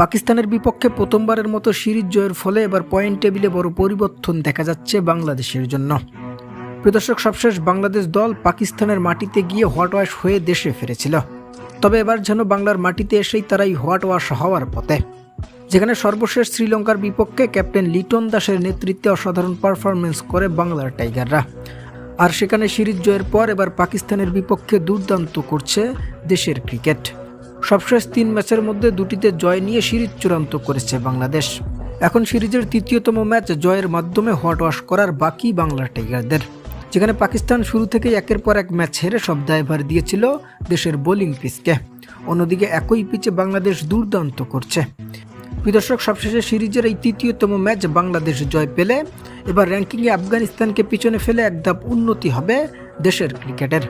পাকিস্তানের বিপক্ষে প্রথমবারের মতো সিরিজ জয়ের ফলে এবার পয়েন্ট টেবিলে বড় পরিবর্তন দেখা যাচ্ছে বাংলাদেশের জন্য। প্রিয় দর্শক, সবশেষ বাংলাদেশ দল পাকিস্তানের মাটিতে গিয়ে হোয়াইট ওয়াশ হয়ে দেশে ফিরেছিল। তবে এবার যেন বাংলার মাটিতে এসেই তারাই হোয়াইট ওয়াশ হওয়ার পথে। যেখানে সর্বশেষ শ্রীলঙ্কার বিপক্ষে ক্যাপ্টেন লিটন দাসের নেতৃত্বে অসাধারণ পারফরমেন্স করে বাংলার টাইগাররা। আর সেখানে সিরিজ জয়ের পর এবার পাকিস্তানের বিপক্ষে দুর্দান্ত করছে দেশের ক্রিকেট। সবশেষ 3 ম্যাচের মধ্যে 2টিতে জয় নিয়ে সিরিজ চূড়ান্ত করেছে বাংলাদেশ। এখন সিরিজের 3য়তম ম্যাচ জয়ের মাধ্যমে হোয়াইট ওয়াশ করার বাকি বাংলার টাইগারদের। যেখানে পাকিস্তান শুরু থেকে একের পর এক ম্যাচ হেরে সব দায়ভার দিয়েছিল দেশের বোলিং পিচকে। অন্যদিকে একই পিচে বাংলাদেশ দুর্দান্ত করছে। দর্শক, সবশেষে সিরিজের এই 3য়তম ম্যাচ বাংলাদেশ জয় পেলে এবার র্যাঙ্কিংয়ে আফগানিস্তানকে পিছনে ফেলে এক ধাপ উন্নতি হবে দেশের ক্রিকেটের।